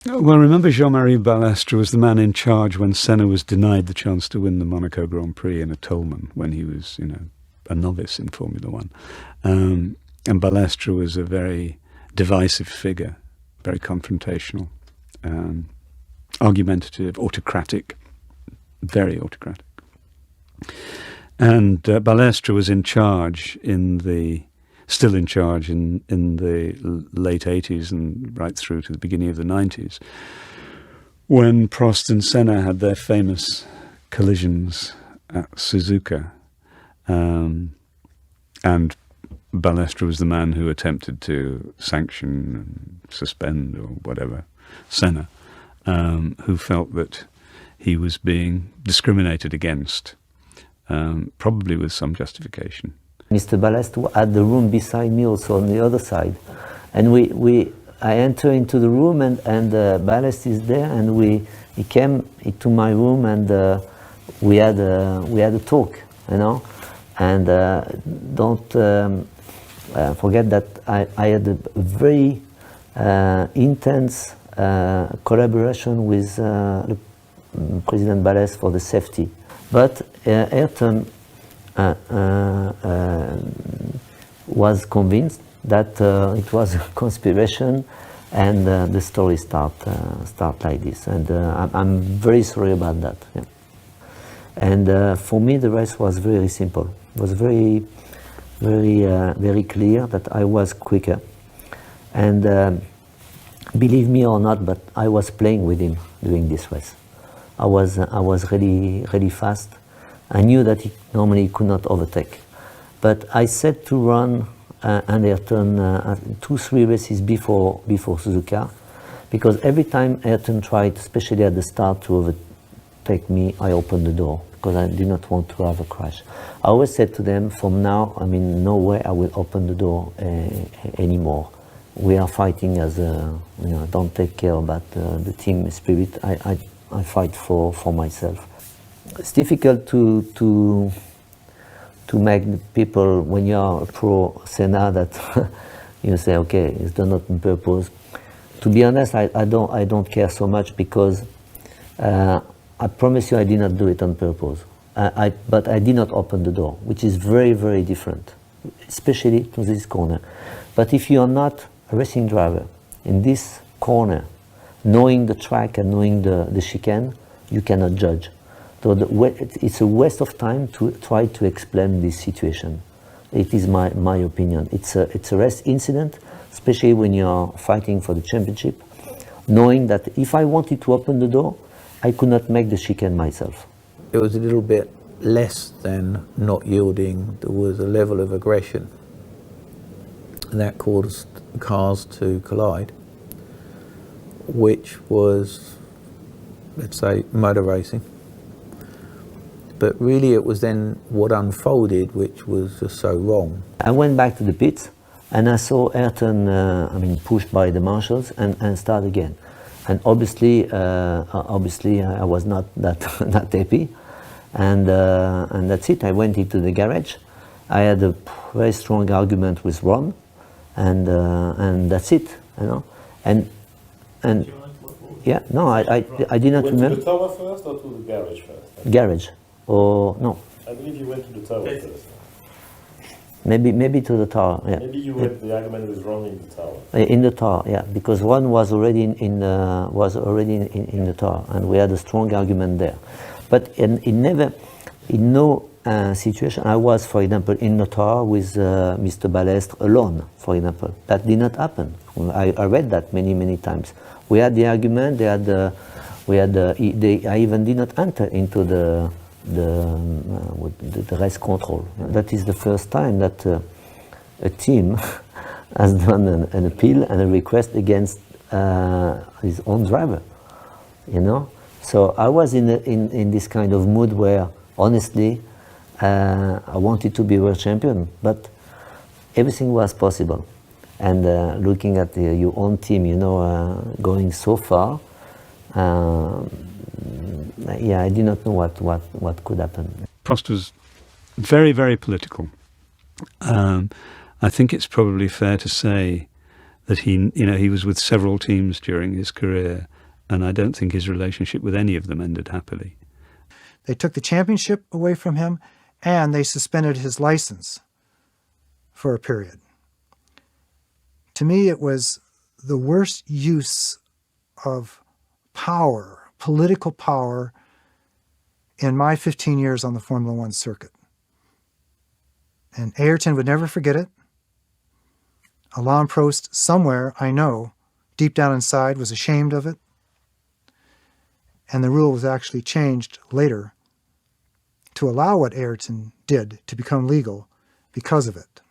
Well, remember Jean-Marie Balestre was the man in charge when Senna was denied the chance to win the Monaco Grand Prix in a Toleman when he was, a novice in Formula One. And Balestre was a very divisive figure, very confrontational, argumentative, autocratic, very autocratic. And Balestre was in charge still in charge in the late 80s and right through to the beginning of the 90s, when Prost and Senna had their famous collisions at Suzuka. And Balestre was the man who attempted to sanction and suspend or whatever Senna, who felt that he was being discriminated against, probably with some justification. Mr. Balestre had the room beside me also on the other side. And I enter into the room and Balestre is there, and he came into my room and we had a talk, And don't forget that I had a very intense collaboration with President Balestre for the safety. But Ayrton was convinced that it was a conspiration, and the story start like this. And I'm very sorry about that. Yeah. And for me, the rest was very simple. It was very clear that I was quicker. And believe me or not, but I was playing with him during this race. I was really fast. I knew that he normally could not overtake. But I set to run Ayrton 2-3 races before Suzuka, because every time Ayrton tried, especially at the start, to overtake me, I opened the door, because I did not want to have a crash. I always said to them, from now, no way I will open the door anymore. We are fighting as don't take care about the team spirit. I fight for myself. It's difficult to make people, when you are a pro Senna, that you say, okay, it's done not on purpose. To be honest, I don't care so much, because I promise you I did not do it on purpose. But I did not open the door, which is very, very different, especially to this corner. But if you are not a racing driver in this corner, knowing the track and knowing the chicane, you cannot judge. So it's a waste of time to try to explain this situation. It is my opinion. It's a race incident, especially when you are fighting for the championship, knowing that if I wanted to open the door, I could not make the chicane myself. It was a little bit less than not yielding. There was a level of aggression, and that caused cars to collide, which was, let's say, motor racing. But really it was then what unfolded which was just so wrong. I went back to the pits and I saw Ayrton pushed by the marshals and start again. And obviously I was not that happy. And that's it. I went into the garage. I had a very strong argument with Ron, and that's it, And yeah, no, I did not remember. To the tower first or to the garage first? Garage, or no? I believe you went to the tower first. Maybe to the tower. Yeah. Maybe you went. The argument was wrong in the tower. In the tower, yeah, because one was already in the tower, and we had a strong argument there. But in no situation, I was, for example, in the tower with Mr. Balestre alone, for example. That did not happen. I read that many times. We had the argument. I even did not enter into the race control. That is the first time that a team has done an appeal and a request against his own driver. So I was in this kind of mood where, honestly, I wanted to be world champion, but everything was possible. And looking at your own team, going so far, I did not know what could happen. Prost was very, very political. I think it's probably fair to say that he was with several teams during his career. And I don't think his relationship with any of them ended happily. They took the championship away from him, and they suspended his license for a period. To me, it was the worst use of power, political power, in my 15 years on the Formula One circuit. And Ayrton would never forget it. Alain Prost, somewhere, I know, deep down inside, was ashamed of it. And the rule was actually changed later to allow what Ayrton did to become legal because of it.